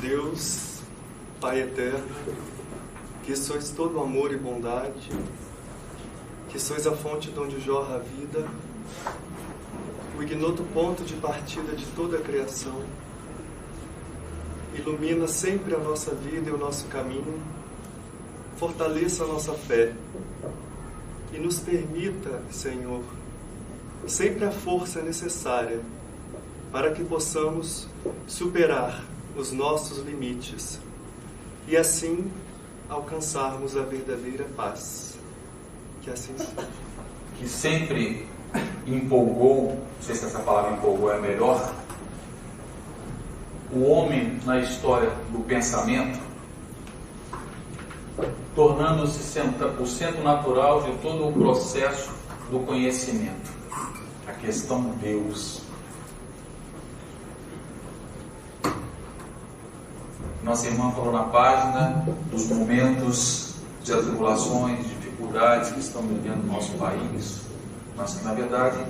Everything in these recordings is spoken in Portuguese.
Deus, Pai eterno, que sois todo amor e bondade, que sois a fonte de onde jorra a vida, o ignoto ponto de partida de toda a criação, ilumina sempre a nossa vida e o nosso caminho, fortaleça a nossa fé e nos permita, Senhor, sempre a força necessária para que possamos superar os nossos limites e assim alcançarmos a verdadeira paz. Que assim seja. Que sempre empolgou, não sei se essa palavra empolgou é melhor, o homem na história do pensamento, tornando-se o centro natural de todo o processo do conhecimento. A questão Deus. Nossa irmã falou na página dos momentos de atribulações, de dificuldades que estão vivendo no nosso país, mas que na verdade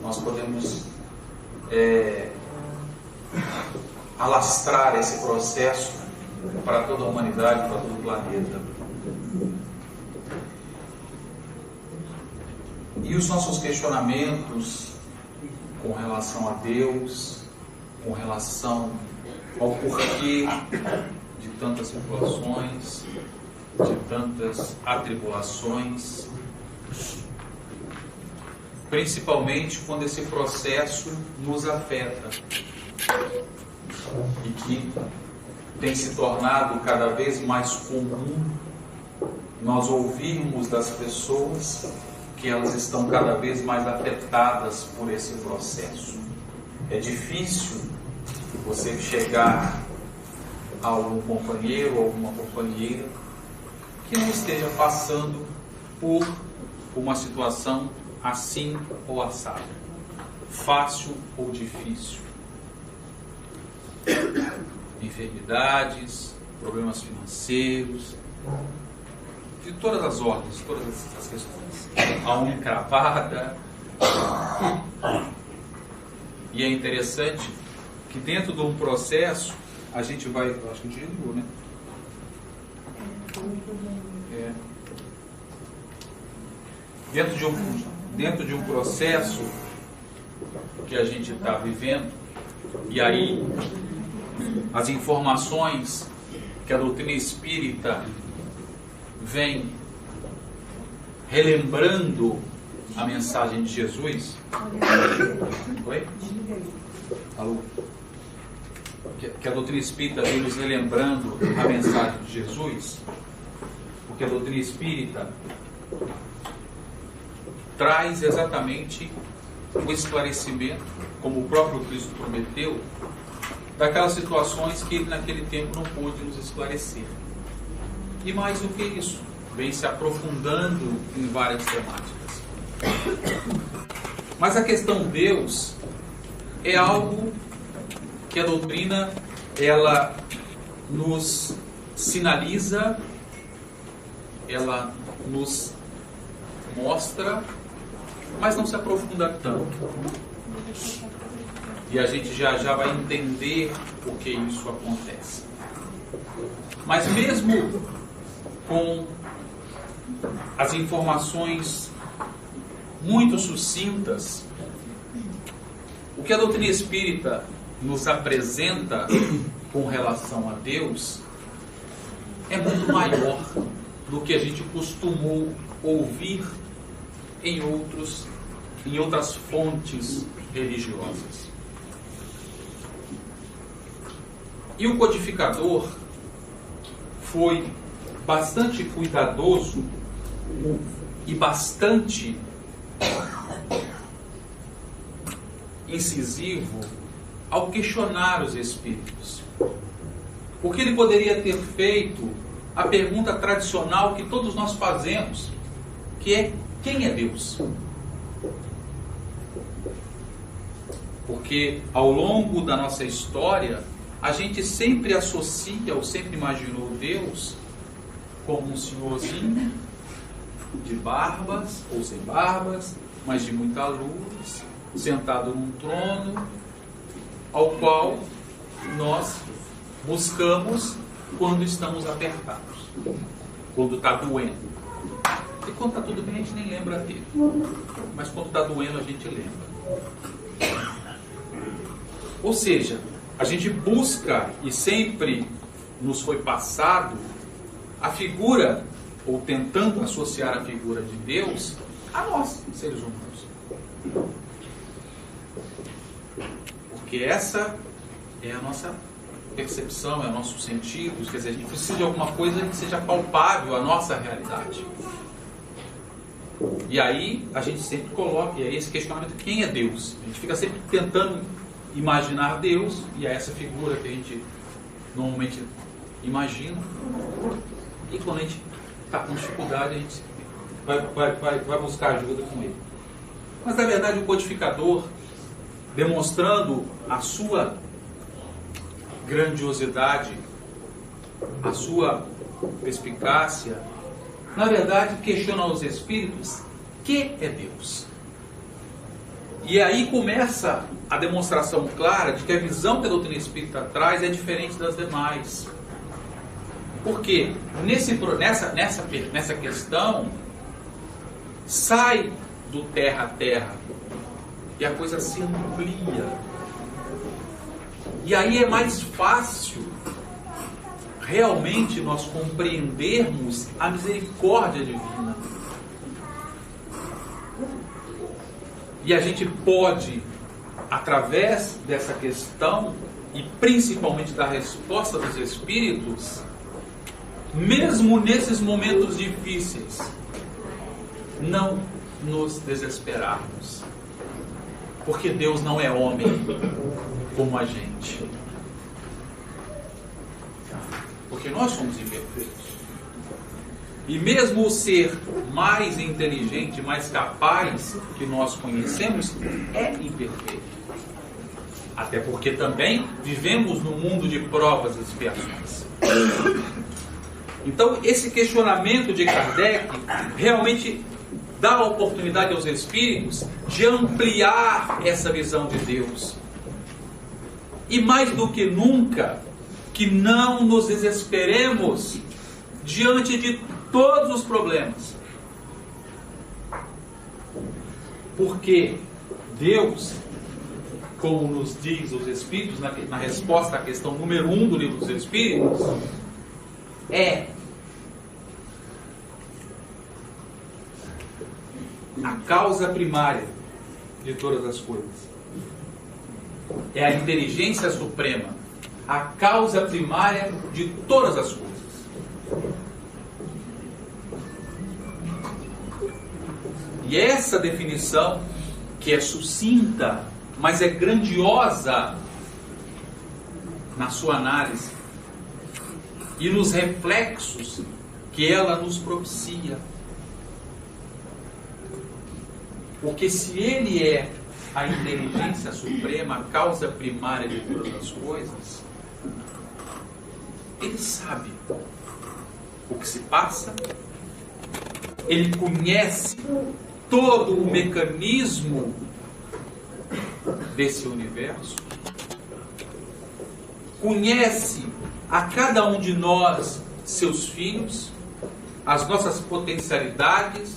nós podemos alastrar esse processo para toda a humanidade, para todo o planeta. E os nossos questionamentos com relação a Deus, com relação ao porquê de tantas tribulações, de tantas atribulações, principalmente quando esse processo nos afeta e que tem se tornado cada vez mais comum nós ouvirmos das pessoas que elas estão cada vez mais afetadas por esse processo. É difícil você chegar a algum companheiro ou alguma companheira que não esteja passando por uma situação assim ou assada, fácil ou difícil. Enfermidades, problemas financeiros, de todas as ordens, todas as questões. A unha encravada. E é interessante que dentro de um processo, a gente vai... Acho que a gente ligou, né? Dentro de um processo que a gente está vivendo, e aí as informações que a doutrina espírita vem relembrando a mensagem de Jesus. Oi? Alô? Que a doutrina espírita vem nos relembrando a mensagem de Jesus, porque a doutrina espírita traz exatamente o esclarecimento, como o próprio Cristo prometeu, daquelas situações que ele naquele tempo não pôde nos esclarecer. E mais do que isso, vem se aprofundando em várias temáticas. Mas a questão Deus é algo que a doutrina ela nos sinaliza, ela nos mostra, mas não se aprofunda tanto. E a gente já vai entender por que isso acontece. Mas mesmo com as informações muito sucintas, o que a doutrina espírita nos apresenta com relação a Deus é muito maior do que a gente costumou ouvir em outras fontes religiosas. E o codificador foi bastante cuidadoso e bastante incisivo ao questionar os espíritos. Porque ele poderia ter feito a pergunta tradicional que todos nós fazemos, que é: quem é Deus? Porque ao longo da nossa história, a gente sempre associa ou sempre imaginou Deus como um senhorzinho de barbas ou sem barbas, mas de muita luz, sentado num trono, ao qual nós buscamos quando estamos apertados, quando está doendo. E quando está tudo bem, a gente nem lembra dele. Mas quando está doendo, a gente lembra. Ou seja, a gente busca, e sempre nos foi passado, a figura, ou tentando associar a figura de Deus, a nós, seres humanos. Porque essa é a nossa percepção, é o nosso sentido. Quer dizer, a gente precisa de alguma coisa que seja palpável à nossa realidade. E aí a gente sempre coloca, e aí esse questionamento, quem é Deus? A gente fica sempre tentando imaginar Deus, e é essa figura que a gente normalmente imagina. E quando a gente está com dificuldade, a gente vai buscar ajuda com ele. Mas na verdade o codificador, demonstrando a sua grandiosidade, a sua perspicácia, na verdade questiona os espíritos: que é Deus? E aí começa a demonstração clara de que a visão que a doutrina espírita traz é diferente das demais. Porque nessa questão sai do terra a terra e a coisa se amplia. E aí é mais fácil realmente nós compreendermos a misericórdia divina. E a gente pode, através dessa questão, e principalmente da resposta dos espíritos, mesmo nesses momentos difíceis, não nos desesperarmos. Porque Deus não é homem como a gente. Porque nós somos imperfeitos. E mesmo o ser mais inteligente, mais capaz que nós conhecemos, é imperfeito. Até porque também vivemos num mundo de provas e expiações. Então, esse questionamento de Kardec realmente dá a oportunidade aos espíritos de ampliar essa visão de Deus. E mais do que nunca, que não nos desesperemos diante de todos os problemas. Porque Deus, como nos diz os Espíritos, na resposta à questão número 1 do Livro dos Espíritos, é a causa primária de todas as coisas. É a inteligência suprema, a causa primária de todas as coisas. E essa definição, que é sucinta, mas é grandiosa na sua análise e nos reflexos que ela nos propicia. Porque se ele é a inteligência suprema, a causa primária de todas as coisas, ele sabe o que se passa, ele conhece todo o mecanismo desse universo, conhece a cada um de nós, seus filhos, as nossas potencialidades,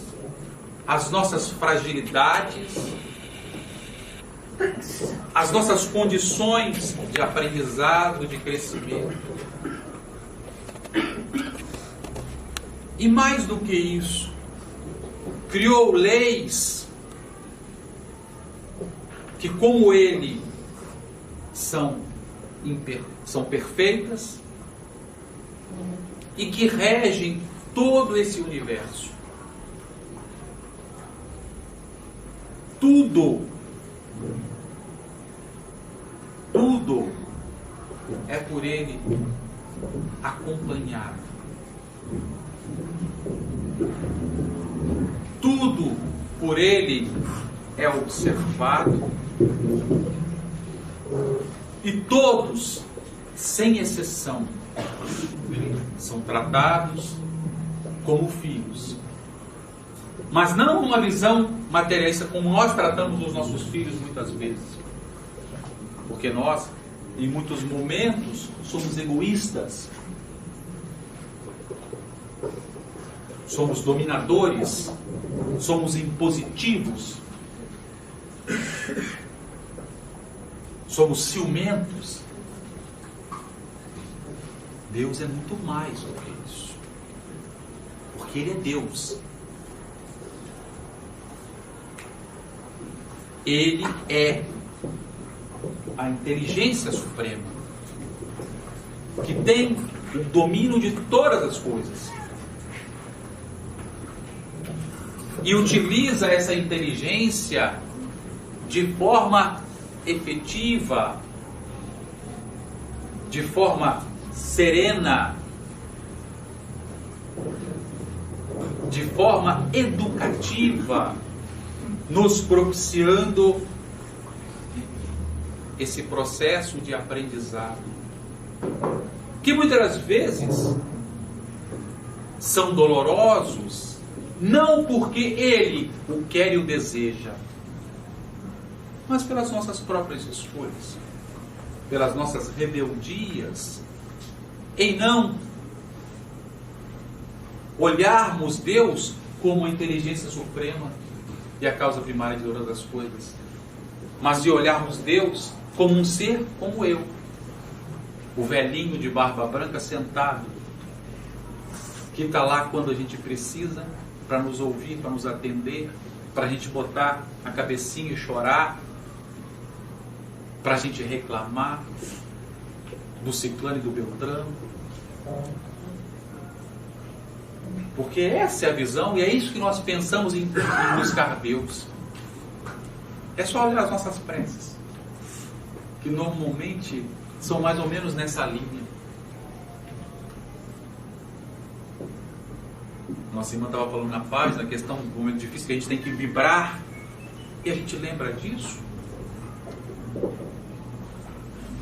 as nossas fragilidades, as nossas condições de aprendizado, de crescimento. E mais do que isso, criou leis que, como ele, são perfeitas e que regem todo esse universo. Tudo é por ele acompanhado. Tudo por ele é observado. E todos, sem exceção, são tratados como filhos. Mas não numa visão materialista como nós tratamos os nossos filhos muitas vezes. Porque nós em muitos momentos, somos egoístas. Somos dominadores. Somos impositivos. Somos ciumentos. Deus é muito mais do que isso. Porque Ele é Deus. Ele é a inteligência suprema, que tem o domínio de todas as coisas. E utiliza essa inteligência de forma efetiva, de forma serena, de forma educativa, nos propiciando esse processo de aprendizado, que muitas vezes são dolorosos, não porque Ele o quer e o deseja, mas pelas nossas próprias escolhas, pelas nossas rebeldias, em não olharmos Deus como a inteligência suprema e a causa primária de todas as coisas, mas de olharmos Deus como um ser como eu, o velhinho de barba branca sentado, que está lá quando a gente precisa, para nos ouvir, para nos atender, para a gente botar a cabecinha e chorar, para a gente reclamar do ciclano e do beltrano. Porque essa é a visão e é isso que nós pensamos em buscar Deus. É só olhar as nossas preces, que normalmente são mais ou menos nessa linha. Nossa irmã estava falando na página, a questão do momento difícil, que a gente tem que vibrar, e a gente lembra disso,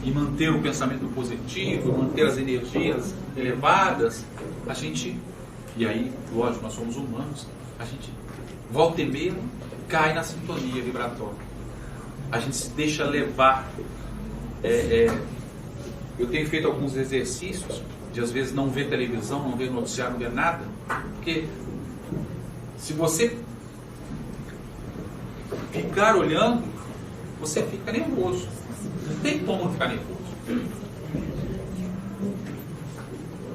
e manter o pensamento positivo, manter as energias elevadas, a gente, e aí, lógico, nós somos humanos, a gente volta e meia cai na sintonia vibratória. A gente se deixa levar. Eu tenho feito alguns exercícios de às vezes não ver televisão, não ver noticiário, não ver nada, porque se você ficar olhando, você fica nervoso. Não tem como ficar nervoso.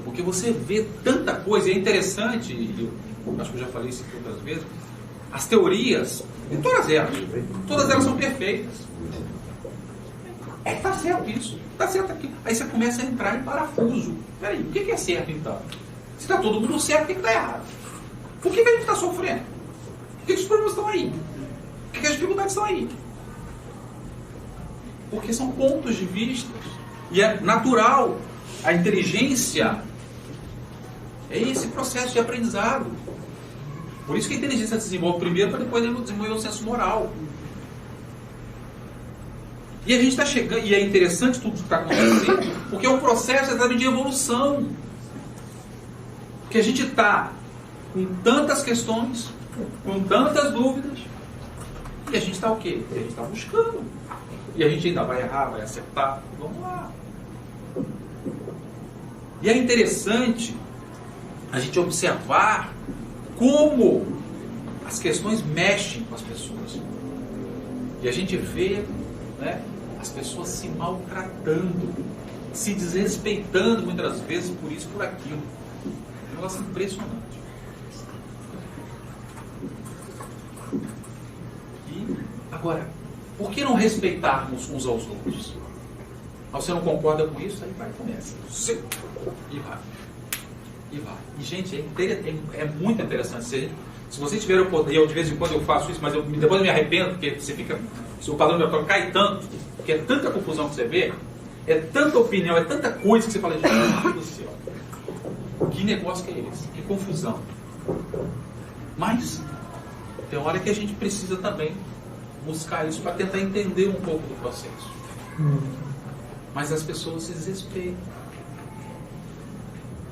Porque você vê tanta coisa, e é interessante, eu acho que eu já falei isso outras vezes, as teorias, e todas elas são perfeitas. Está certo isso, está certo aquilo. Aí você começa a entrar em parafuso. Peraí, o que é certo então? Se está todo mundo certo, o que está errado? Por que a gente está sofrendo? Por que os problemas estão aí? Por que as dificuldades estão aí? Porque são pontos de vista. E é natural. A inteligência é esse processo de aprendizado. Por isso que a inteligência se desenvolve primeiro, para depois desenvolver o senso moral. E a gente está chegando, e é interessante tudo que está acontecendo, porque é um processo exatamente de evolução. Porque a gente está com tantas questões, com tantas dúvidas, e a gente está o quê? A gente está buscando. E a gente ainda vai errar, vai acertar. Vamos lá. E é interessante a gente observar como as questões mexem com as pessoas. E a gente vê, né, as pessoas se maltratando, se desrespeitando muitas vezes por isso, por aquilo. É um negócio impressionante. E agora, por que não respeitarmos uns aos outros? Você não concorda com isso? Aí vai, começa. E vai. E vai. E, gente, é muito interessante. Se você tiver o poder, eu de vez em quando eu faço isso, mas depois eu me arrependo, porque você fica, seu padrão mental cai tanto, porque é tanta confusão que você vê, é tanta opinião, é tanta coisa que você fala, gente do céu, que negócio que é esse? Que confusão. Mas tem hora que a gente precisa também buscar isso para tentar entender um pouco do processo. Mas as pessoas se desrespeitam.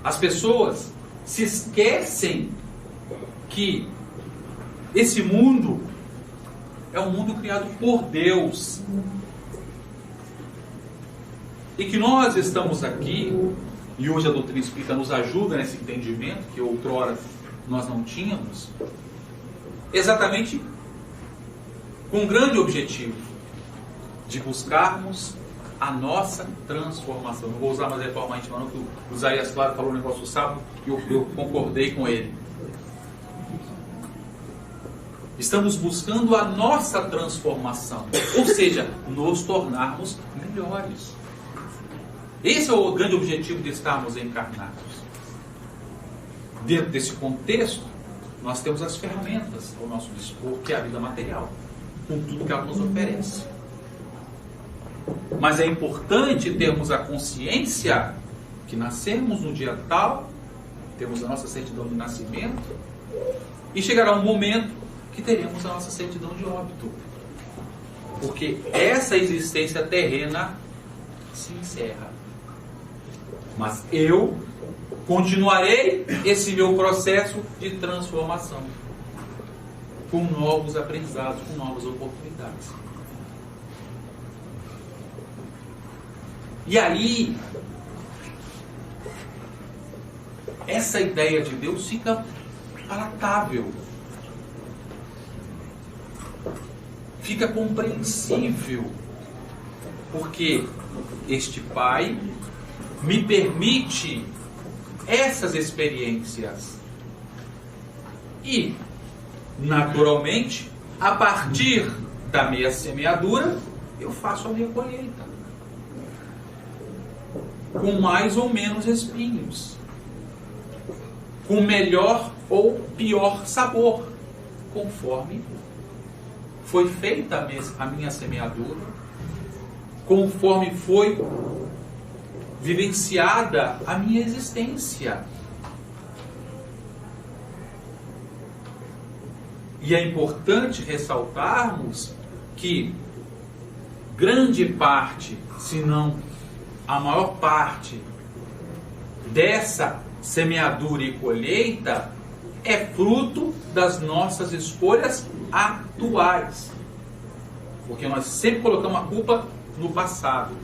As pessoas se esquecem que esse mundo é um mundo criado por Deus. E que nós estamos aqui, e hoje a doutrina espírita nos ajuda nesse entendimento, que outrora nós não tínhamos, exatamente com um grande objetivo de buscarmos a nossa transformação. Não vou usar mais reforma íntima, não, que o Isaías Claro falou um negócio sábado e eu concordei com ele. Estamos buscando a nossa transformação, ou seja, nos tornarmos melhores. Esse é o grande objetivo de estarmos encarnados. Dentro desse contexto, nós temos as ferramentas ao nosso dispor, que é a vida material, com tudo que ela nos oferece. Mas é importante termos a consciência que nascemos no dia tal, temos a nossa certidão de nascimento, e chegará um momento que teremos a nossa certidão de óbito. Porque essa existência terrena se encerra. Mas eu continuarei esse meu processo de transformação, com novos aprendizados, com novas oportunidades. E aí, essa ideia de Deus fica palatável, fica compreensível, porque este Pai me permite essas experiências e, naturalmente, a partir da minha semeadura, eu faço a minha colheita, com mais ou menos espinhos, com melhor ou pior sabor, conforme foi feita a minha semeadura, conforme foi vivenciada a minha existência. E é importante ressaltarmos que grande parte, se não a maior parte dessa semeadura e colheita é fruto das nossas escolhas atuais. Porque nós sempre colocamos a culpa no passado.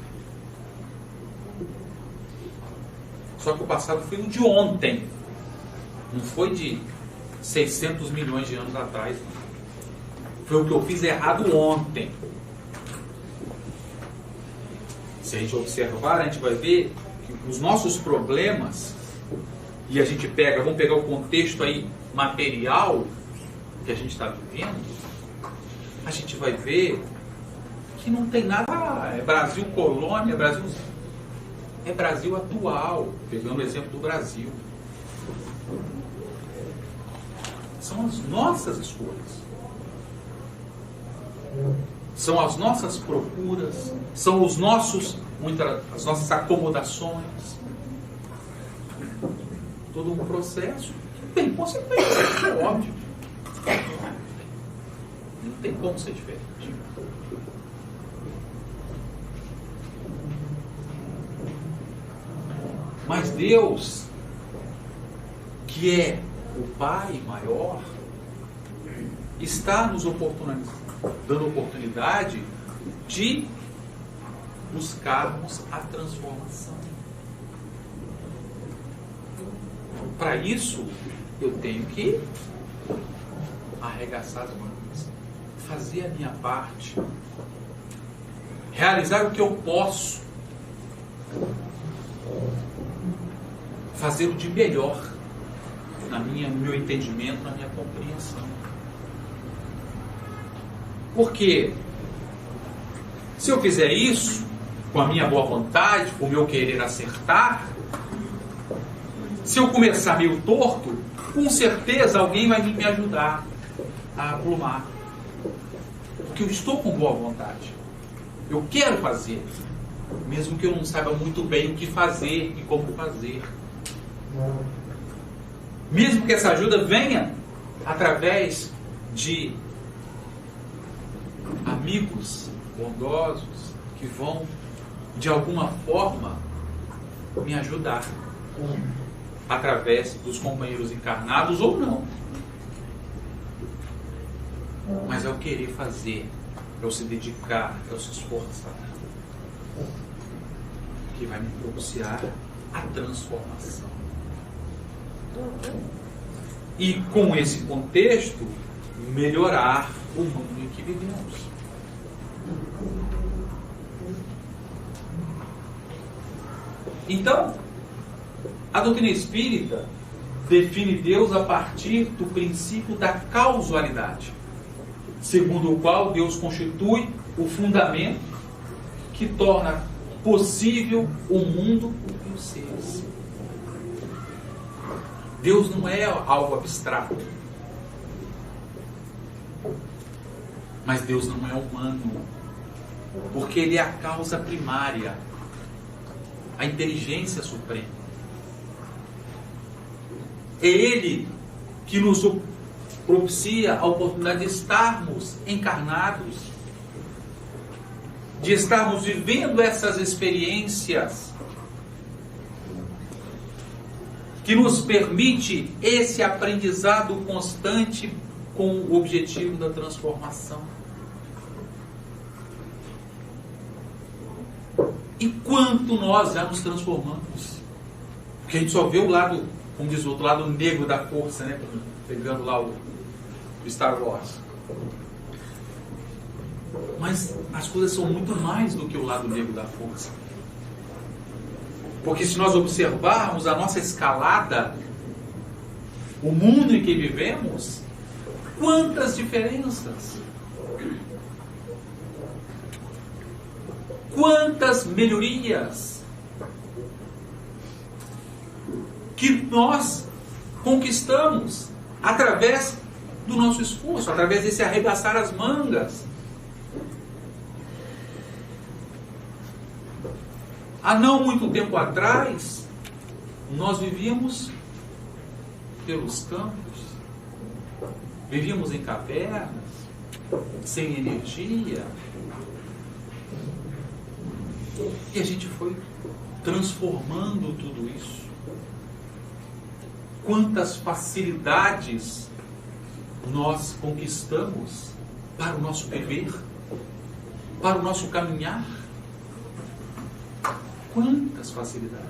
Só que o passado foi o de ontem, não foi de 600 milhões de anos atrás. Foi o que eu fiz errado ontem. Se a gente observar, a gente vai ver que os nossos problemas, e a gente pega, vamos pegar o contexto aí material que a gente está vivendo, a gente vai ver que não tem nada, é Brasil colônia, é Brasil atual, pegando o exemplo do Brasil. São as nossas escolhas. São as nossas procuras, são as nossas acomodações. Todo um processo que tem consequências, é óbvio. Não tem como ser diferente. Mas Deus, que é o Pai maior, está nos dando oportunidade de buscarmos a transformação. Para isso, eu tenho que arregaçar as mangas, fazer a minha parte, realizar o que eu posso, fazer o de melhor no meu entendimento, na minha compreensão. Porque se eu fizer isso com a minha boa vontade, com o meu querer acertar, se eu começar meio torto, com certeza alguém vai me ajudar a aplumar. Porque eu estou com boa vontade. Eu quero fazer, mesmo que eu não saiba muito bem o que fazer e como fazer. Mesmo que essa ajuda venha através de amigos bondosos que vão, de alguma forma, me ajudar. Através dos companheiros encarnados ou não. Mas é o querer fazer, é o se dedicar, é o se esforçar. que vai me propiciar a transformação. E com esse contexto, melhorar o mundo em que vivemos. Então, a doutrina espírita define Deus a partir do princípio da causalidade, segundo o qual Deus constitui o fundamento que torna possível o mundo e os seres. Deus não é algo abstrato, mas Deus não é humano, porque Ele é a causa primária, a inteligência suprema. É Ele que nos propicia a oportunidade de estarmos encarnados, de estarmos vivendo essas experiências, que nos permite esse aprendizado constante com o objetivo da transformação. E quanto nós já nos transformamos? Porque a gente só vê o lado, como diz o outro, lado negro da força, né? Pegando lá o Star Wars. Mas as coisas são muito mais do que o lado negro da força. Porque se nós observarmos a nossa escalada, o mundo em que vivemos, quantas diferenças! Quantas melhorias que nós conquistamos através do nosso esforço, através desse arregaçar as mangas. Há não muito tempo atrás, nós vivíamos pelos campos, vivíamos em cavernas, sem energia. E a gente foi transformando tudo isso. Quantas facilidades nós conquistamos para o nosso viver, para o nosso caminhar. Quantas facilidades.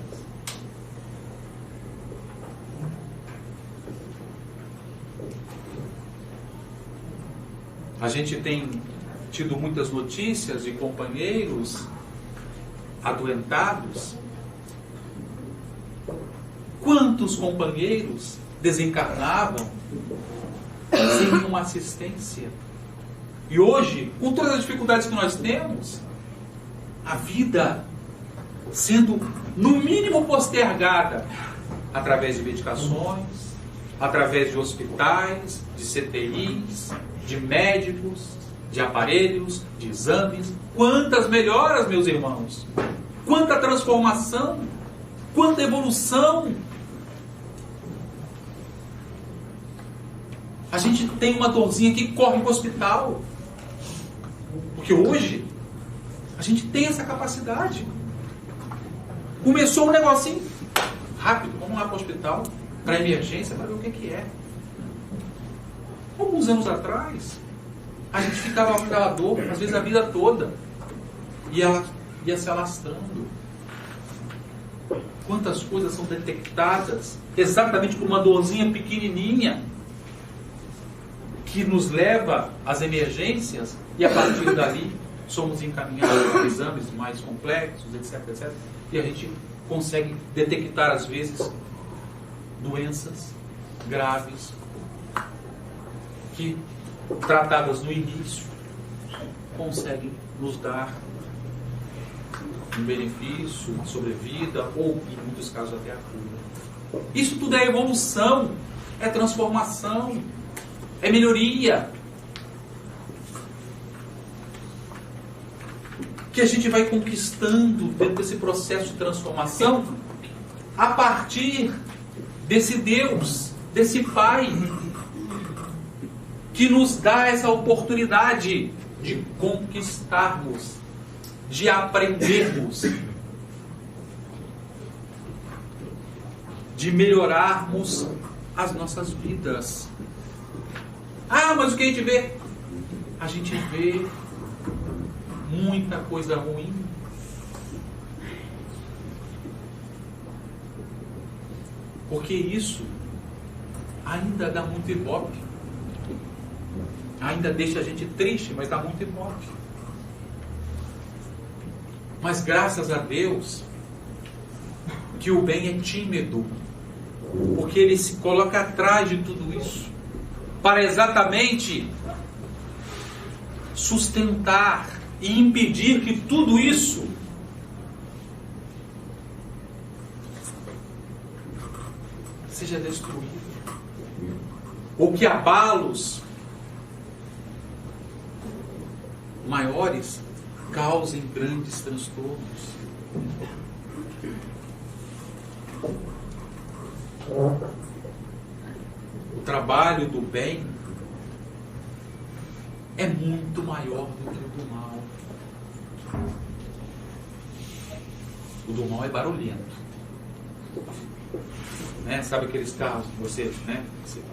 A gente tem tido muitas notícias de companheiros adoentados. Quantos companheiros desencarnavam sem nenhuma assistência? E hoje, com todas as dificuldades que nós temos, a vida sendo no mínimo postergada através de medicações, através de hospitais, de CTIs, de médicos, de aparelhos, de exames. Quantas melhoras, meus irmãos! Quanta transformação! Quanta evolução! A gente tem uma dorzinha que corre para o hospital. Porque hoje a gente tem essa capacidade. Começou um negocinho rápido, vamos lá para o hospital, para emergência, para ver o que é. Alguns anos atrás, a gente ficava com aquela dor, às vezes a vida toda, e ela ia se alastrando. Quantas coisas são detectadas exatamente por uma dorzinha pequenininha que nos leva às emergências, e a partir dali somos encaminhados para exames mais complexos, etc, etc. E a gente consegue detectar, às vezes, doenças graves que, tratadas no início, conseguem nos dar um benefício, uma sobrevida, ou, em muitos casos, até a cura. Isso tudo é evolução, é transformação, é melhoria. Que a gente vai conquistando dentro desse processo de transformação a partir desse Deus, desse Pai, que nos dá essa oportunidade de conquistarmos, de aprendermos, de melhorarmos as nossas vidas. Ah, mas o que a gente vê? A gente vê muita coisa ruim. Porque isso ainda dá muito ibope. Ainda deixa a gente triste, mas dá muito ibope. Mas graças a Deus que o bem é tímido, porque ele se coloca atrás de tudo isso para exatamente sustentar e impedir que tudo isso seja destruído, ou que abalos maiores causem grandes transtornos. O trabalho do bem é muito maior do que o do mal. O do mal é barulhento. Né? Sabe aqueles carros que você, né?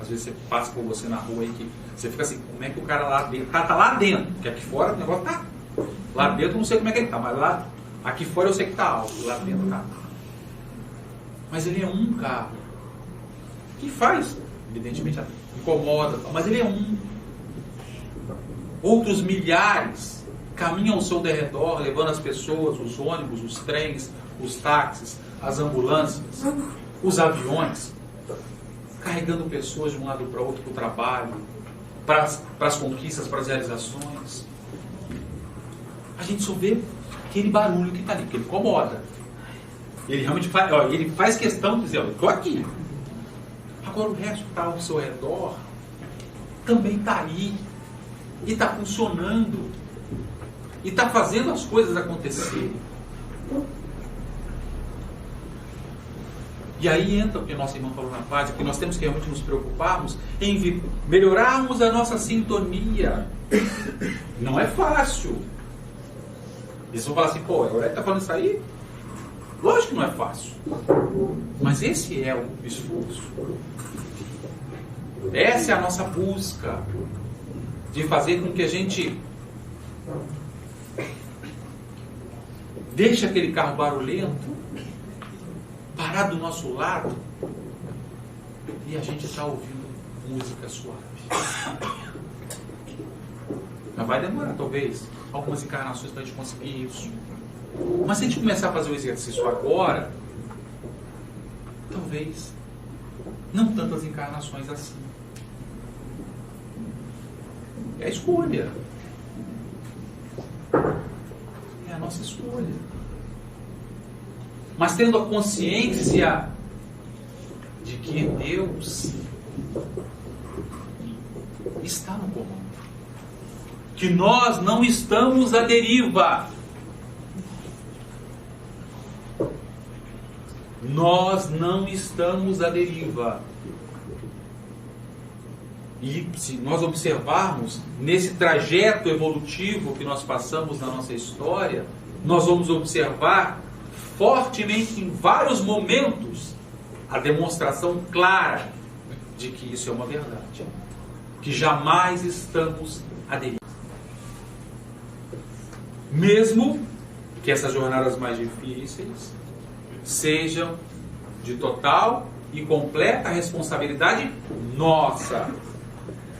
Às vezes você passa por você na rua e que você fica assim, como é que o cara lá dentro, tá lá dentro, porque aqui fora o negócio tá. Lá dentro eu não sei como é que ele tá, mas lá, aqui fora eu sei que tá alto, lá dentro tá. Mas ele é um carro que faz, evidentemente, incomoda, mas ele é um. Outros milhares caminham ao seu derredor, levando as pessoas, os ônibus, os trens, os táxis, as ambulâncias, os aviões, carregando pessoas de um lado para o outro para o trabalho, para as conquistas, para as realizações. A gente só vê aquele barulho que está ali, porque ele incomoda. Ele realmente faz, ele faz questão de dizer, eu estou aqui. Agora o resto que está ao seu redor também está aí. E está funcionando. E está fazendo as coisas acontecerem. E aí entra o que a nossa irmã falou na frase, que nós temos que realmente nos preocuparmos em melhorarmos a nossa sintonia. Não é fácil. Eles vão falar assim, pô, a Aurélia está falando isso aí? Lógico que não é fácil. Mas esse é o esforço. Essa é a nossa busca de fazer com que a gente deixe aquele carro barulhento parar do nosso lado e a gente está ouvindo música suave. Mas vai demorar, talvez, algumas encarnações para a gente conseguir isso. Mas se a gente começar a fazer o exercício agora, talvez não tantas encarnações assim. É a escolha. É a nossa escolha. Mas tendo a consciência de que Deus está no comando. Que nós não estamos à deriva. Nós não estamos à deriva. E se nós observarmos nesse trajeto evolutivo que nós passamos na nossa história, nós vamos observar fortemente em vários momentos a demonstração clara de que isso é uma verdade. Que jamais estamos à deriva. Mesmo que essas jornadas mais difíceis sejam de total e completa responsabilidade nossa.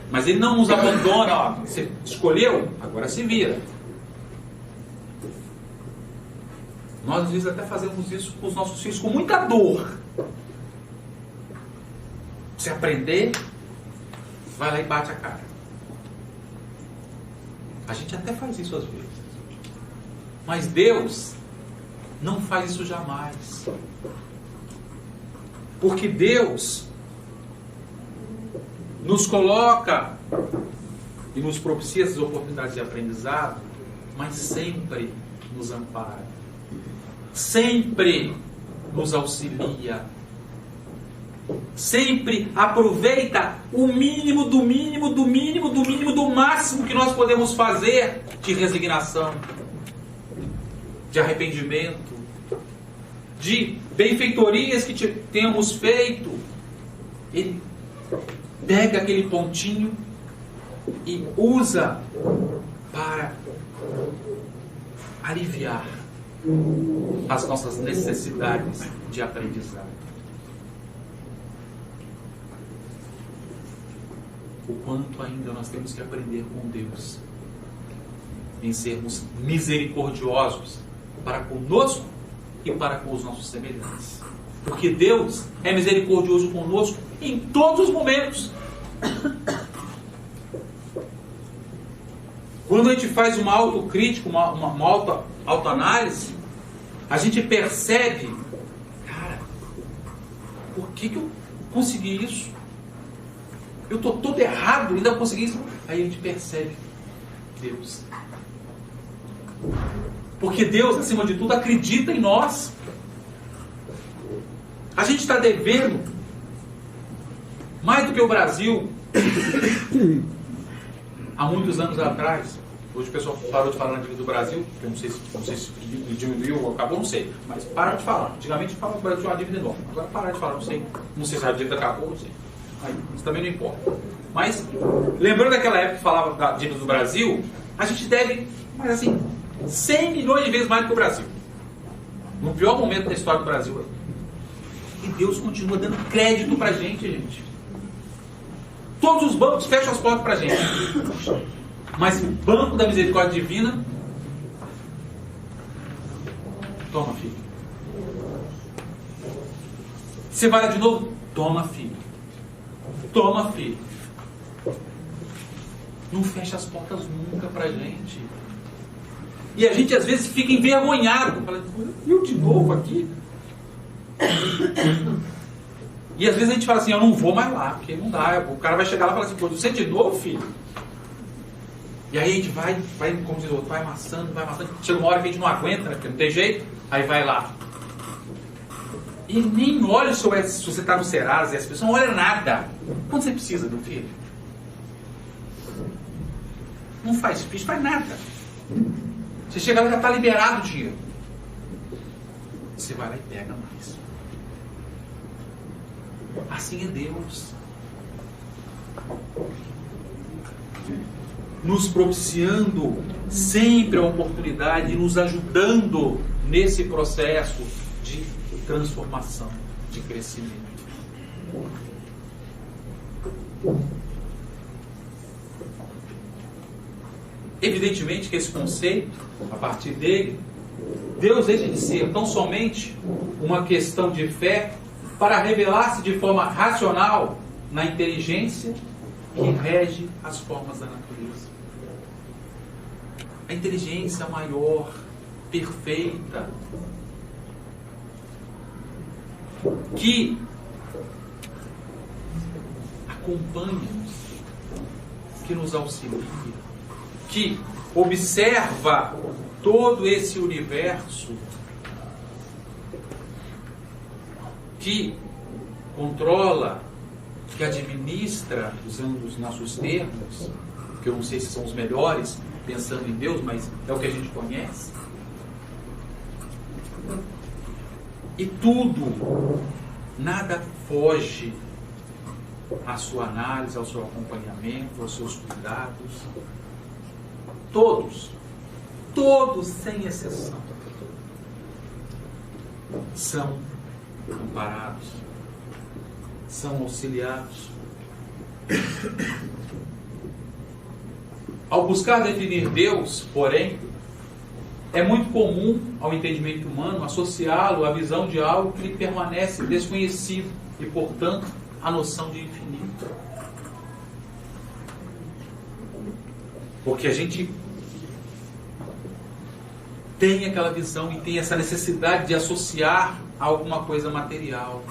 Mas ele não nos abandona, ó, você escolheu, agora se vira. Nós às vezes até fazemos isso com os nossos filhos com muita dor. Se aprender, vai lá e bate a cara. A gente até faz isso às vezes. Mas Deus não faz isso jamais. Porque Deus nos coloca e nos propicia essas oportunidades de aprendizado, mas sempre nos ampara. Sempre nos auxilia. Sempre aproveita o mínimo do mínimo, do mínimo, do mínimo, do máximo que nós podemos fazer de resignação, de arrependimento, de benfeitorias que temos feito. Ele pega aquele pontinho e usa para aliviar as nossas necessidades de aprendizado. o quanto ainda nós temos que aprender com Deus em sermos misericordiosos para conosco e para com os nossos semelhantes. Porque Deus é misericordioso conosco em todos os momentos. Quando a gente faz uma autocrítica, uma autoanálise, a gente percebe, cara, por que eu consegui isso? Eu estou todo errado, ainda consegui isso. Aí a gente percebe Deus. Porque Deus, acima de tudo, acredita em nós. A gente está devendo mais do que o Brasil há muitos anos atrás. Hoje o pessoal parou de falar na dívida do Brasil, que eu não sei se diminuiu ou acabou, não sei. Mas para de falar. Antigamente falava que o Brasil tinha uma dívida enorme. Agora para de falar, não sei. Não sei se a dívida acabou, não sei. Aí, isso também não importa. Mas, lembrando daquela época que falava da dívida do Brasil, a gente deve, mas assim, 100 milhões de vezes mais do que o Brasil. No pior momento da história do Brasil. E Deus continua dando crédito pra gente. Todos os bancos fecham as portas pra gente. Mas o banco da misericórdia divina, toma, filho. Você vai lá de novo? Toma, filho. Toma, filho. Não fecha as portas nunca pra gente. E a gente às vezes fica envergonhado. Fala, eu de novo aqui? E às vezes a gente fala assim, eu não vou mais lá, porque não dá. O cara vai chegar lá e falar assim, pô, você de novo, filho? E aí a gente vai, como diz o outro, vai amassando. Chega uma hora que a gente não aguenta, né? Porque não tem jeito. Aí vai lá. E nem olha se você está no Serasa, as pessoas não olham nada. Quando você precisa do filho? Não faz ficha, faz nada. Você chega lá e já está liberado o dinheiro. Você vai lá e pega mais. Assim é Deus. Nos propiciando sempre a oportunidade e nos ajudando nesse processo de transformação, de crescimento. Evidentemente que esse conceito, a partir dele, Deus deixa de ser tão somente uma questão de fé para revelar-se de forma racional na inteligência que rege as formas da natureza. A inteligência maior, perfeita, que acompanha-nos, que nos auxilia, que observa todo esse universo, que controla, que administra, usando os nossos termos, que eu não sei se são os melhores, pensando em Deus, mas é o que a gente conhece. E tudo, nada foge à sua análise, ao seu acompanhamento, aos seus cuidados. Todos sem exceção, são amparados, são auxiliados. Ao buscar definir Deus, porém, é muito comum ao entendimento humano associá-lo à visão de algo que lhe permanece desconhecido e, portanto, à noção de infinito. Porque a gente tem aquela visão e tem essa necessidade de associar a alguma coisa material.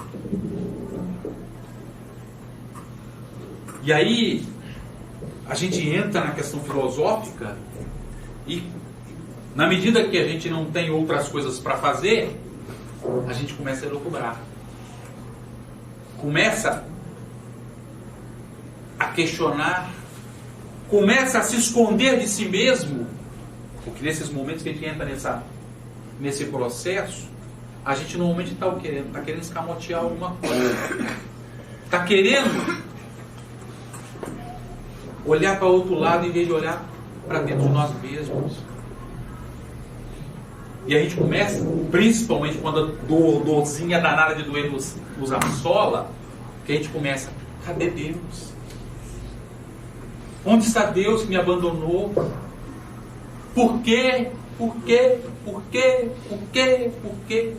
E aí a gente entra na questão filosófica e, na medida que a gente não tem outras coisas para fazer, a gente começa a elucubrar. Começa a questionar, começa a se esconder de si mesmo, porque nesses momentos que a gente entra nesse processo, a gente normalmente está querendo escamotear alguma coisa. Está querendo olhar para o outro lado em vez de olhar para dentro de nós mesmos. E a gente começa, principalmente quando a dorzinha danada de doer nos assola, que a gente começa, cadê Deus? Onde está Deus que me abandonou? Por quê? Por quê? Por quê? Por quê? Por quê?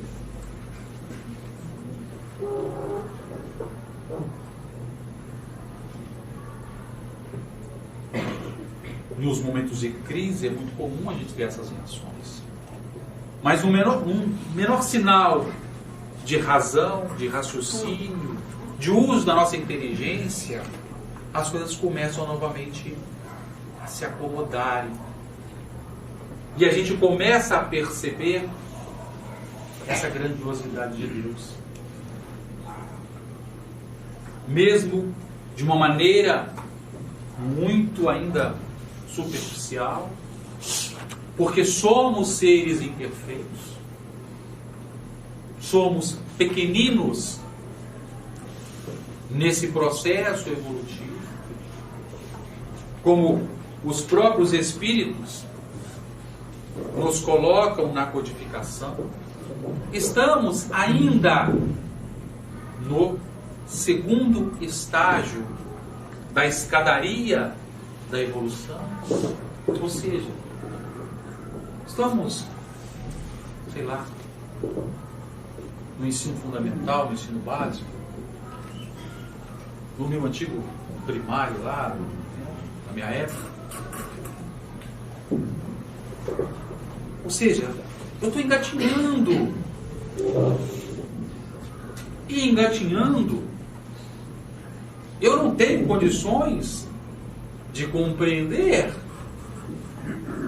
Nos momentos de crise é muito comum a gente ver essas reações. Mas um menor sinal de razão, de raciocínio, de uso da nossa inteligência, as coisas começam novamente a se acomodarem. E a gente começa a perceber essa grandiosidade de Deus. Mesmo de uma maneira muito ainda superficial, porque somos seres imperfeitos, somos pequeninos nesse processo evolutivo, como os próprios espíritos nos colocam na codificação. Estamos ainda no segundo estágio da escadaria da evolução, ou seja, estamos, sei lá, no ensino fundamental, no ensino básico, no meu antigo primário lá, na minha época. Ou seja, eu estou engatinhando. E engatinhando, eu não tenho condições de compreender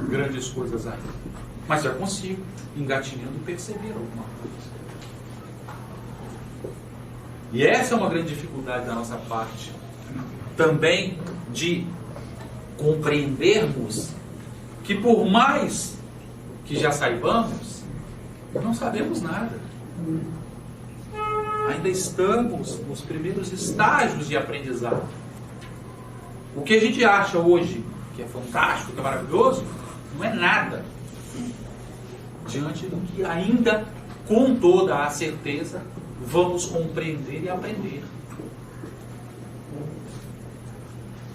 grandes coisas ainda. Mas já consigo, engatinhando, perceber alguma coisa. E essa é uma grande dificuldade da nossa parte. Também de compreendermos que por mais que já saibamos, não sabemos nada. Ainda estamos nos primeiros estágios de aprendizado. O que a gente acha hoje que é fantástico, que é maravilhoso, não é nada diante do que ainda, com toda a certeza, vamos compreender e aprender.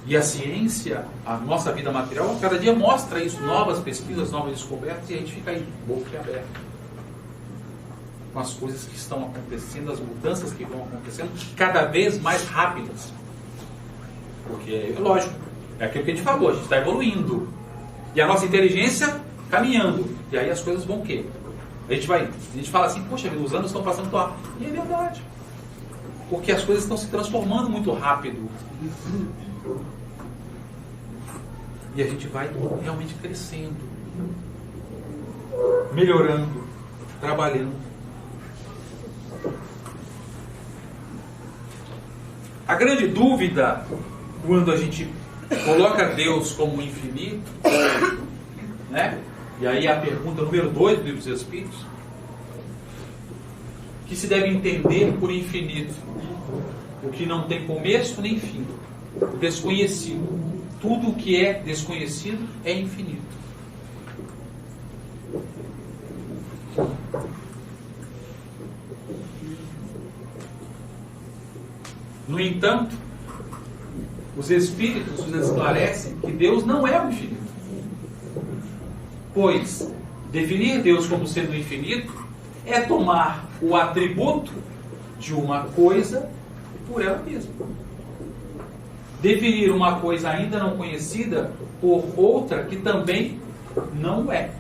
E a ciência, a nossa vida material, cada dia mostra isso, novas pesquisas, novas descobertas, e a gente fica aí, boca aberta, com as coisas que estão acontecendo, as mudanças que vão acontecendo, cada vez mais rápidas. Porque, lógico, é aquilo que a gente falou, a gente está evoluindo. E a nossa inteligência caminhando. E aí as coisas vão o quê? A gente fala assim, poxa, os anos estão passando tão rápido. E é verdade. Porque as coisas estão se transformando muito rápido. E a gente vai realmente crescendo, melhorando, trabalhando. A grande dúvida, quando a gente coloca Deus como infinito, né? E aí a pergunta número 2 do Livro dos Espíritos, que se deve entender por infinito o que não tem começo nem fim, o desconhecido. Tudo o que é desconhecido é infinito. No entanto, os Espíritos nos esclarecem que Deus não é o infinito. Pois definir Deus como sendo infinito é tomar o atributo de uma coisa por ela mesma. Definir uma coisa ainda não conhecida por outra que também não é.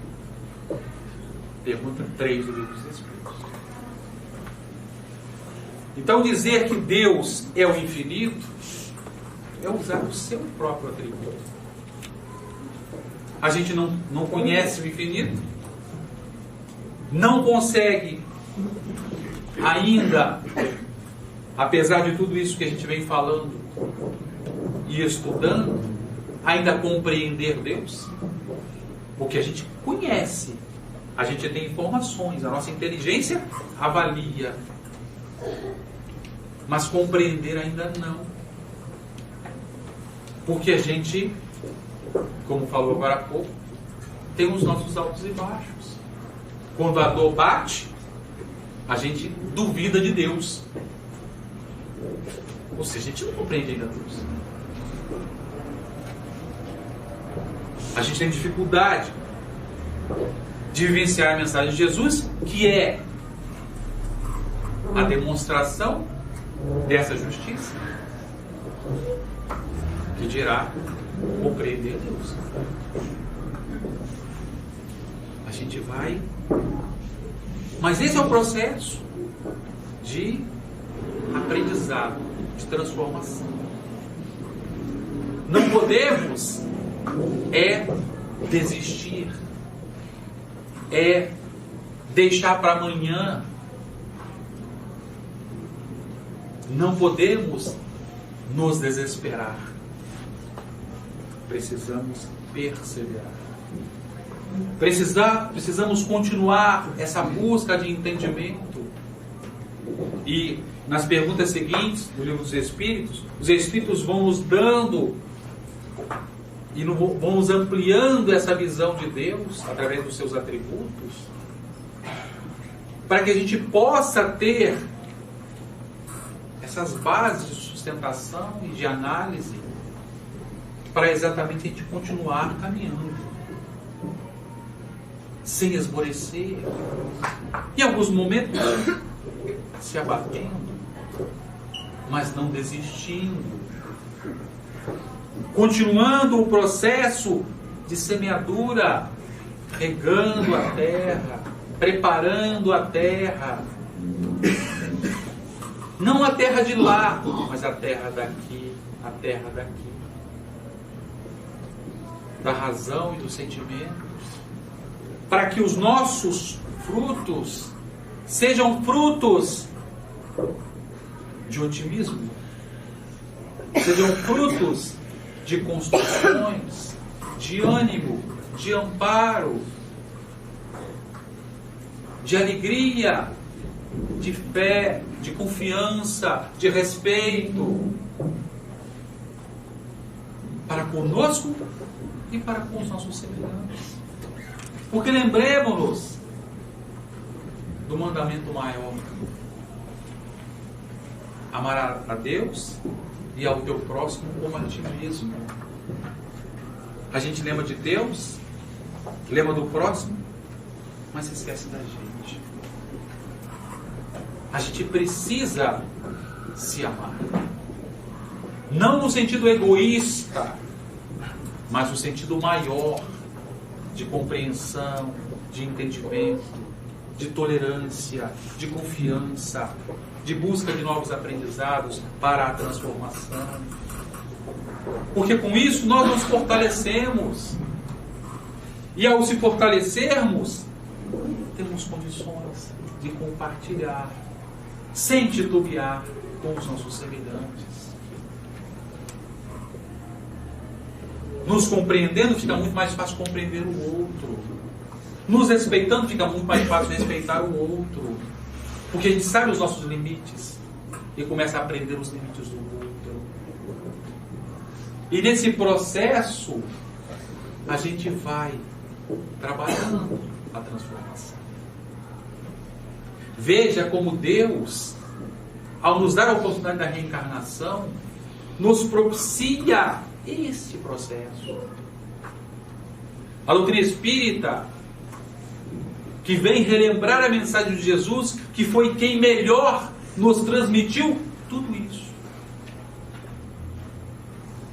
Pergunta 3 do Livro dos Espíritos. Então dizer que Deus é o infinito é usar o seu próprio atributo. A gente não conhece o infinito, não consegue ainda, apesar de tudo isso que a gente vem falando e estudando, ainda compreender Deus, porque a gente conhece, a gente tem informações, a nossa inteligência avalia, mas compreender ainda não, porque a gente, como falou agora há pouco, tem os nossos altos e baixos. Quando a dor bate, a gente duvida de Deus, ou seja, a gente não compreende ainda Deus. A gente tem dificuldade de vivenciar a mensagem de Jesus, que é a demonstração dessa justiça, que dirá compreender Deus. A gente vai, mas esse é o processo de aprendizado, de transformação. Não podemos desistir, deixar para amanhã. Não podemos nos desesperar. Precisamos perseverar. Precisamos continuar essa busca de entendimento. E nas perguntas seguintes do Livro dos Espíritos, os Espíritos vão nos dando e vão nos ampliando essa visão de Deus através dos seus atributos, para que a gente possa ter essas bases de sustentação e de análise, para exatamente a gente continuar caminhando, sem esmorecer, em alguns momentos se abatendo, mas não desistindo, continuando o processo de semeadura, regando a terra, preparando a terra, não a terra de lá, mas a terra daqui, da razão e dos sentimentos, para que os nossos frutos sejam frutos de otimismo, sejam frutos de construções, de ânimo, de amparo, de alegria, de fé, de confiança, de respeito, para conosco e para com os nossos semelhantes. Porque lembremos-nos do mandamento maior: amar a Deus e ao teu próximo como a ti mesmo. A gente lembra de Deus, lembra do próximo, mas se esquece da gente. A gente precisa se amar. Não no sentido egoísta, mas no sentido maior de compreensão, de entendimento, de tolerância, de confiança, de busca de novos aprendizados para a transformação. Porque com isso nós nos fortalecemos. E ao se fortalecermos, temos condições de compartilhar, sem titubear, com os nossos semelhantes. Nos compreendendo, fica muito mais fácil compreender o outro. Nos respeitando, fica muito mais fácil respeitar o outro. Porque a gente sabe os nossos limites e começa a aprender os limites do outro. E nesse processo, a gente vai trabalhando a transformação. Veja como Deus, ao nos dar a oportunidade da reencarnação, nos propicia esse processo. A doutrina espírita, que vem relembrar a mensagem de Jesus, que foi quem melhor nos transmitiu tudo isso.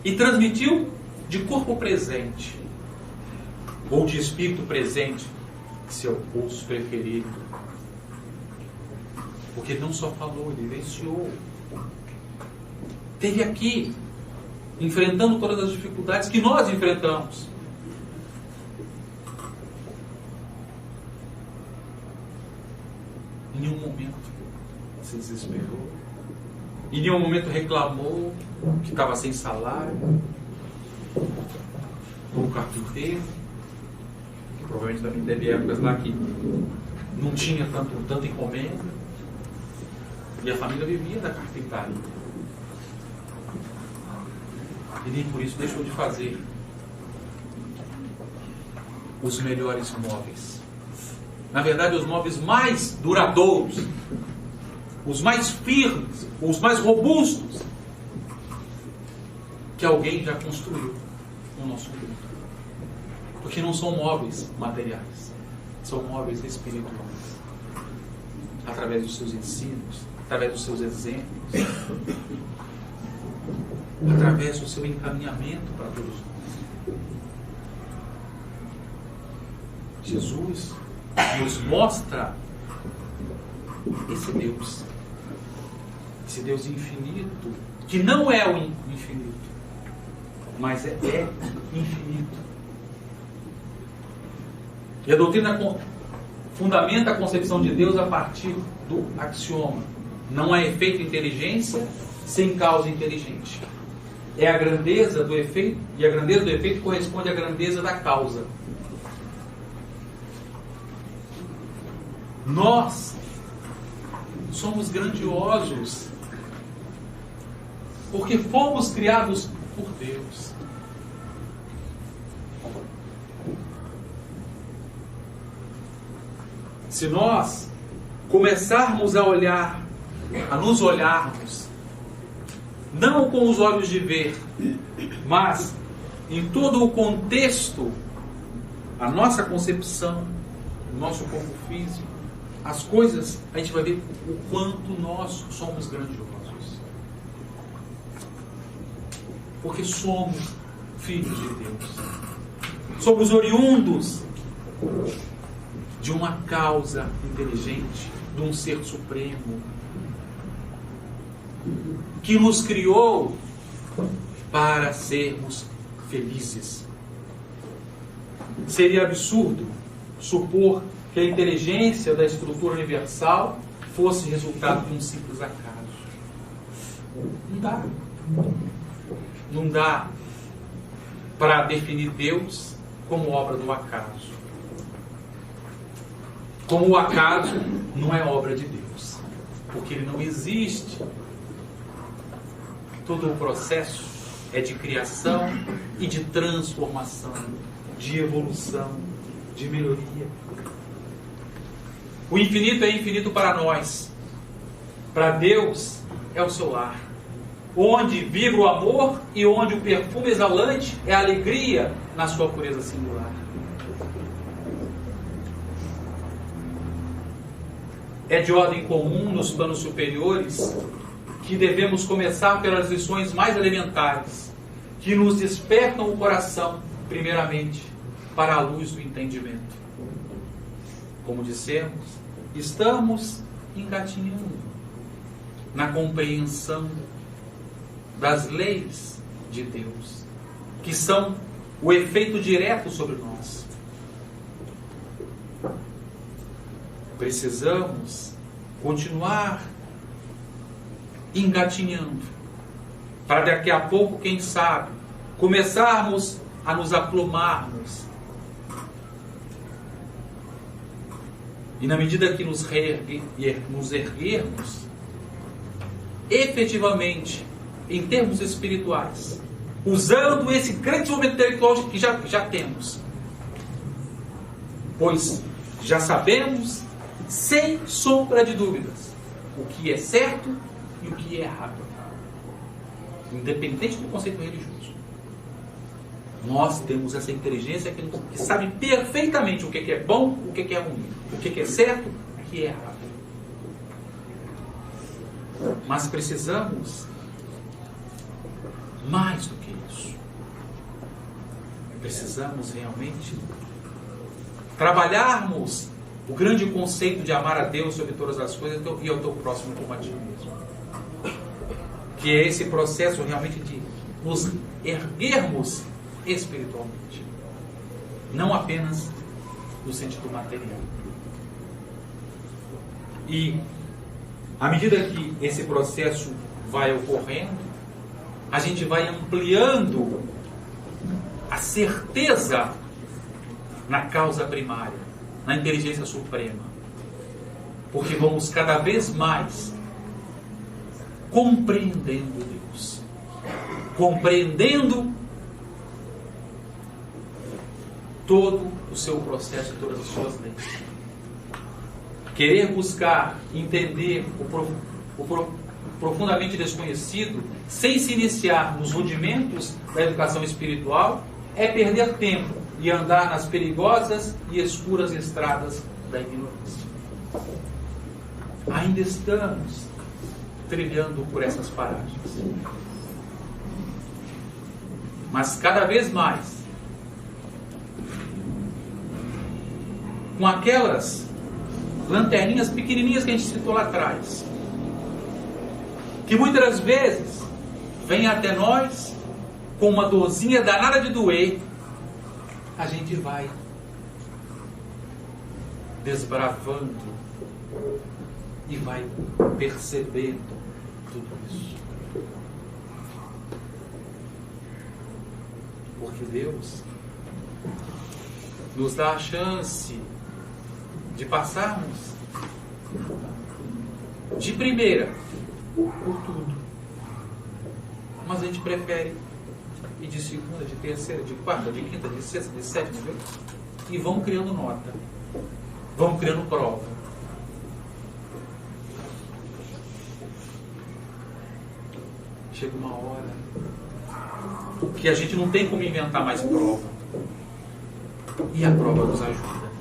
E transmitiu de corpo presente, ou de espírito presente, se eu posso preferir. Porque não só falou, ele vivenciou. Esteve aqui, enfrentando todas as dificuldades que nós enfrentamos. Em nenhum momento se desesperou. Em nenhum momento reclamou que estava sem salário. Como carpinteiro, que provavelmente também teve épocas lá que não tinha tanta encomenda. E a família vivia da carpintaria. E nem por isso deixou de fazer os melhores móveis. Na verdade, os móveis mais duradouros, os mais firmes, os mais robustos que alguém já construiu no nosso mundo. Porque não são móveis materiais, são móveis espirituais. Através dos seus ensinos, através dos seus exemplos, através do seu encaminhamento para todos nós. Jesus nos mostra esse Deus infinito, que não é o infinito, mas é infinito. E a doutrina fundamenta a concepção de Deus a partir do axioma: não há efeito inteligência sem causa inteligente. É a grandeza do efeito, e a grandeza do efeito corresponde à grandeza da causa. Nós somos grandiosos porque fomos criados por Deus. Se nós começarmos a olhar, a nos olharmos, não com os olhos de ver, mas em todo o contexto, a nossa concepção, o nosso corpo físico, as coisas, a gente vai ver o quanto nós somos grandiosos. Porque somos filhos de Deus. Somos oriundos de uma causa inteligente, de um ser supremo, que nos criou para sermos felizes. Seria absurdo supor que a inteligência da estrutura universal fosse resultado de um simples acaso. Não dá. Não dá para definir Deus como obra do acaso. Como o acaso não é obra de Deus, porque ele não existe. Todo o processo é de criação e de transformação, de evolução, de melhoria. O infinito é infinito para nós. Para Deus é o seu lar, onde vibra o amor e onde o perfume exalante é a alegria na sua pureza singular. É de ordem comum nos planos superiores que devemos começar pelas lições mais elementares, que nos despertam o coração, primeiramente, para a luz do entendimento. Como dissemos, estamos engatinhando na compreensão das leis de Deus, que são o efeito direto sobre nós. Precisamos continuar engatinhando, para daqui a pouco, quem sabe, começarmos a nos aplumarmos. E na medida que nos erguermos, efetivamente, em termos espirituais, usando esse grande desenvolvimento intelectual que já temos, pois já sabemos, sem sombra de dúvidas, o que é certo e o que é errado, independente do conceito religioso. Nós temos essa inteligência que sabe perfeitamente o que é bom, o que é ruim, o que é certo, o que é errado. Mas precisamos mais do que isso. Precisamos realmente trabalharmos o grande conceito de amar a Deus sobre todas as coisas e ao teu próximo como a ti mesmo. Que é esse processo realmente de nos erguermos espiritualmente, não apenas no sentido material. E à medida que esse processo vai ocorrendo, a gente vai ampliando a certeza na causa primária, na inteligência suprema, porque vamos cada vez mais compreendendo Deus, compreendendo todo o seu processo e todas as suas leis. Querer buscar entender o profundamente desconhecido sem se iniciar nos rudimentos da educação espiritual é perder tempo e andar nas perigosas e escuras estradas da ignorância. Ainda estamos trilhando por essas paragens. Mas cada vez mais, com aquelas lanterninhas pequenininhas que a gente citou lá atrás, que muitas vezes vem até nós com uma dorzinha danada de doer, a gente vai desbravando e vai percebendo tudo isso. Porque Deus nos dá a chance de passarmos de primeira por tudo. Mas a gente prefere ir de segunda, de terceira, de quarta, de quinta, de sexta, de sétima, e vão criando nota, vão criando prova. Chega uma hora que a gente não tem como inventar mais prova. E a prova nos ajuda.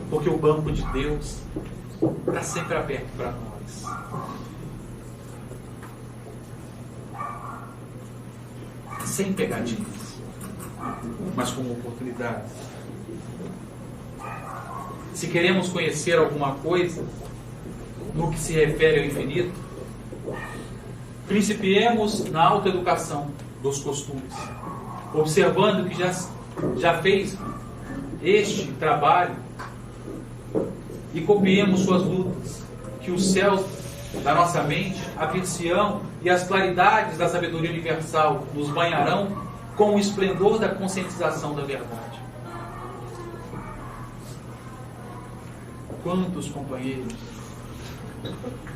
Porque o banco de Deus está sempre aberto para nós. Sem pegadinhas, mas como oportunidades. Se queremos conhecer alguma coisa no que se refere ao infinito, principiemos na autoeducação dos costumes, observando que já fez este trabalho, e copiemos suas lutas, que os céus da nossa mente, a visão e as claridades da sabedoria universal nos banharão com o esplendor da conscientização da verdade. Quantos companheiros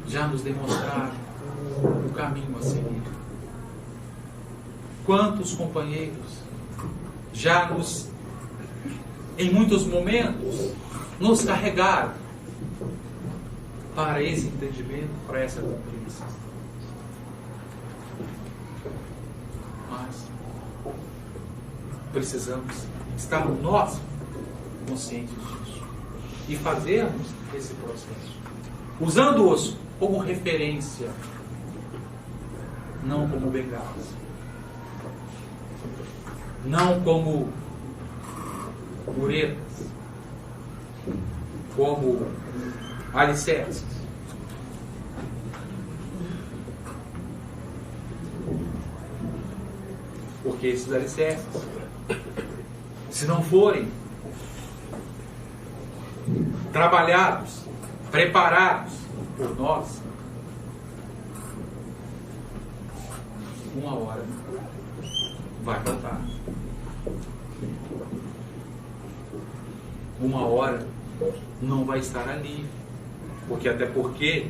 já nos demonstraram o caminho a seguir? Quantos companheiros já em muitos momentos, nos carregaram para esse entendimento, para essa compreensão? Mas precisamos estar nós conscientes disso e fazermos esse processo, usando-os como referência, não como bengalas, não como muretas, como alicerces. Porque esses alicerces, se não forem trabalhados, preparados por nós, uma hora vai voltar. Uma hora não vai estar ali. Até porque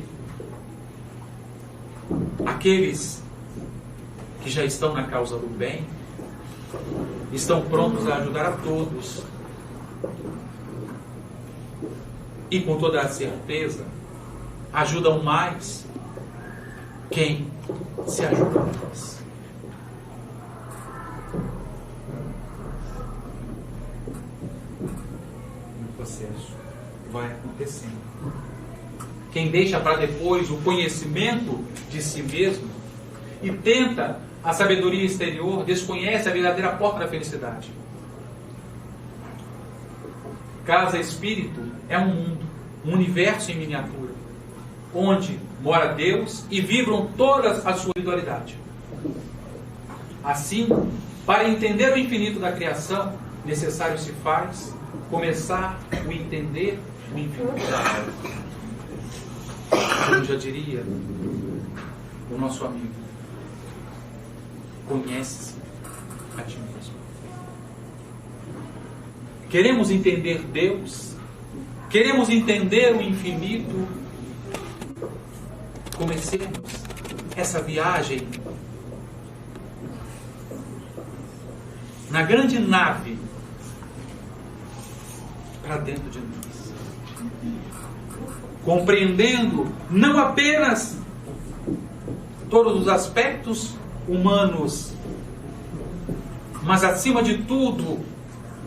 aqueles que já estão na causa do bem estão prontos a ajudar a todos. E com toda a certeza, ajudam mais quem se ajuda mais. O processo vai acontecendo. Quem deixa para depois o conhecimento de si mesmo e tenta a sabedoria exterior, desconhece a verdadeira porta da felicidade. Casa espírito é um mundo, um universo em miniatura, onde mora Deus e vibram todas a sua individualidade. Assim, para entender o infinito da criação, necessário se faz começar a entender o infinito. Como já diria o nosso amigo, conhece-se a ti mesmo. Queremos entender Deus, queremos entender o infinito. Comecemos essa viagem na grande nave para dentro de nós, compreendendo não apenas todos os aspectos humanos, mas acima de tudo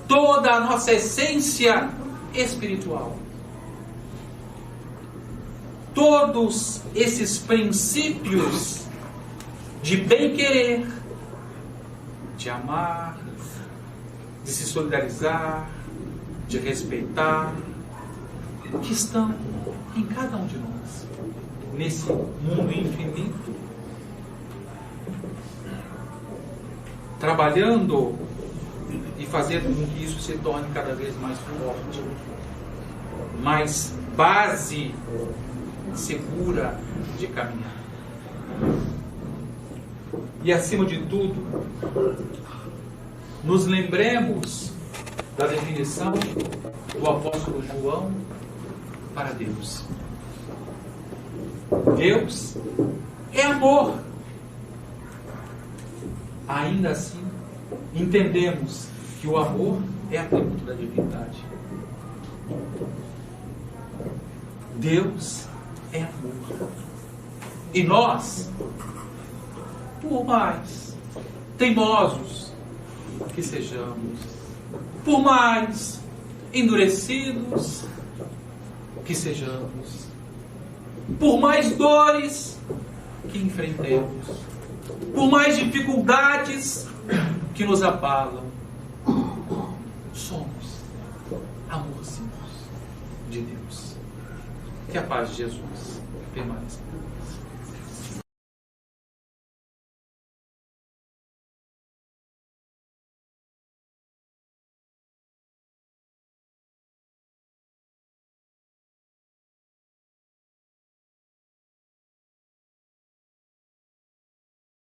toda a nossa essência espiritual. Todos esses princípios de bem-querer, de amar, de se solidarizar, de respeitar, que estão em cada um de nós, nesse mundo infinito, trabalhando e fazendo com que isso se torne cada vez mais forte, mais base segura de caminhar. E acima de tudo, nos lembremos da definição do apóstolo João para Deus. Deus é amor. Ainda assim, entendemos que o amor é atributo da divindade. Deus é amor. E nós, por mais teimosos que sejamos, por mais endurecidos que sejamos, por mais dores que enfrentemos, por mais dificuldades que nos abalam, somos amorzinhos de Deus. Que a paz de Jesus permaneça.